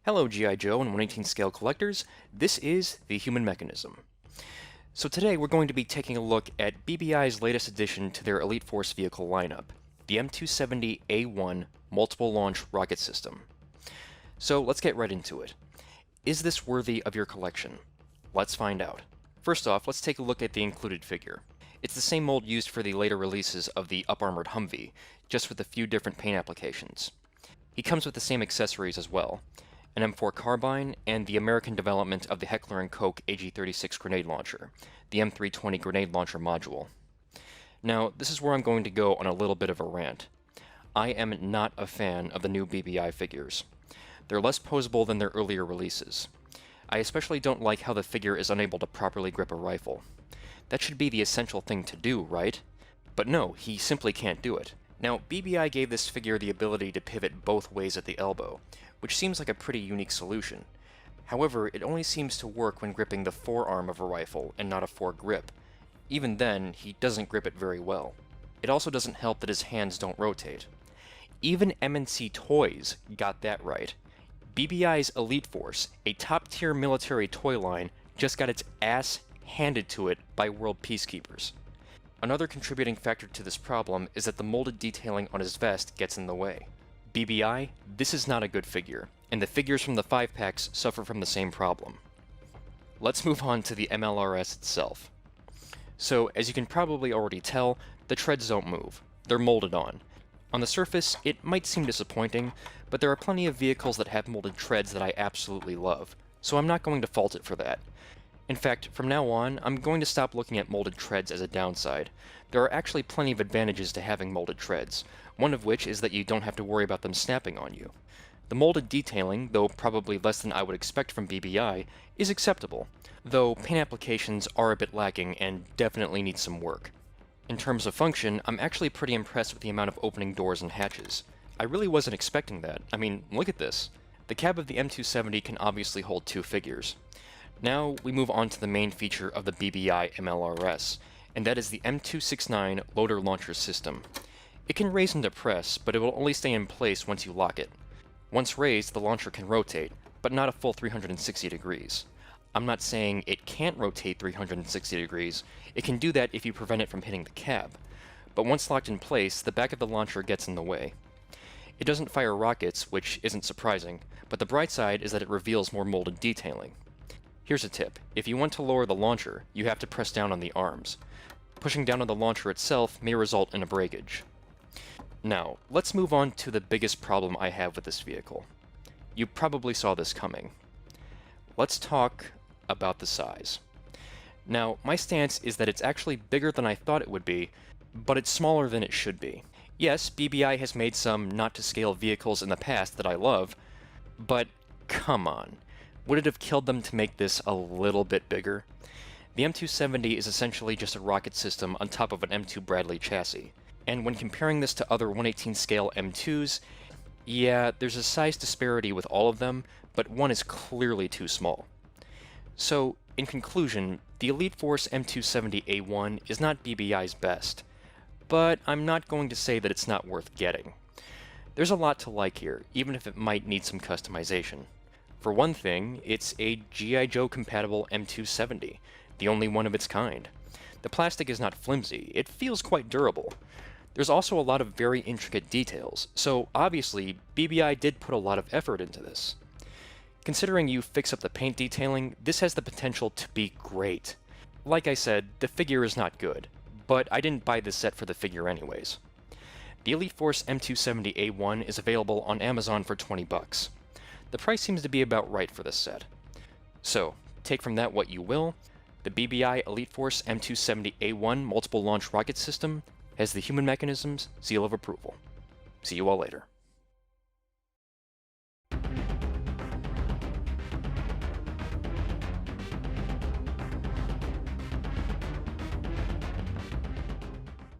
Hello G.I. Joe and 1/18 scale collectors, this is the Human Mechanism. So today we're going to be taking a look at BBI's latest addition to their Elite Force vehicle lineup, the M270A1 Multiple Launch Rocket System. So let's get right into it. Is this worthy of your collection? Let's find out. First off, let's take a look at the included figure. It's the same mold used for the later releases of the up-armored Humvee, just with a few different paint applications. He comes with the same accessories as well, an M4 carbine, and the American development of the Heckler & Koch AG-36 grenade launcher, the M320 grenade launcher module. Now, this is where I'm going to go on a little bit of a rant. I am not a fan of the new BBI figures. They're less posable than their earlier releases. I especially don't like how the figure is unable to properly grip a rifle. That should be the essential thing to do, right? But no, he simply can't do it. Now, BBI gave this figure the ability to pivot both ways at the elbow, which seems like a pretty unique solution. However, it only seems to work when gripping the forearm of a rifle and not a foregrip. Even then, he doesn't grip it very well. It also doesn't help that his hands don't rotate. Even M&C Toys got that right. BBI's Elite Force, a top-tier military toy line, just got its ass handed to it by world peacekeepers. Another contributing factor to this problem is that the molded detailing on his vest gets in the way. BBI, this is not a good figure, and the figures from the 5-packs suffer from the same problem. Let's move on to the MLRS itself. So, as you can probably already tell, the treads don't move. They're molded on. On the surface, it might seem disappointing, but there are plenty of vehicles that have molded treads that I absolutely love, so I'm not going to fault it for that. In fact, from now on, I'm going to stop looking at molded treads as a downside. There are actually plenty of advantages to having molded treads, one of which is that you don't have to worry about them snapping on you. The molded detailing, though probably less than I would expect from BBI, is acceptable, though paint applications are a bit lacking and definitely need some work. In terms of function, I'm actually pretty impressed with the amount of opening doors and hatches. I really wasn't expecting that. I mean, look at this. The cab of the M270 can obviously hold 2 figures. Now we move on to the main feature of the BBI MLRS, and that is the M269 loader launcher system. It can raise and depress, but it will only stay in place once you lock it. Once raised, the launcher can rotate, but not a full 360 degrees. I'm not saying it can't rotate 360 degrees, it can do that if you prevent it from hitting the cab. But once locked in place, the back of the launcher gets in the way. It doesn't fire rockets, which isn't surprising, but the bright side is that it reveals more molded detailing. Here's a tip. If you want to lower the launcher, you have to press down on the arms. Pushing down on the launcher itself may result in a breakage. Now, let's move on to the biggest problem I have with this vehicle. You probably saw this coming. Let's talk about the size. Now, my stance is that it's actually bigger than I thought it would be, but it's smaller than it should be. Yes, BBI has made some not-to-scale vehicles in the past that I love, but come on. Would it have killed them to make this a little bit bigger? The M270 is essentially just a rocket system on top of an M2 Bradley chassis. And when comparing this to other 1/18 scale M2s, yeah, there's a size disparity with all of them, but one is clearly too small. So, in conclusion, the Elite Force M270A1 is not BBI's best, but I'm not going to say that it's not worth getting. There's a lot to like here, even if it might need some customization. For one thing, it's a G.I. Joe compatible M270, the only one of its kind. The plastic is not flimsy, it feels quite durable. There's also a lot of very intricate details, so obviously BBI did put a lot of effort into this. Considering you fix up the paint detailing, this has the potential to be great. Like I said, the figure is not good, but I didn't buy this set for the figure anyways. The Elite Force M270A1 is available on Amazon for $20. The price seems to be about right for this set. So, take from that what you will. The BBI Elite Force M270A1 Multiple Launch Rocket System has the Human Mechanism's seal of approval. See you all later.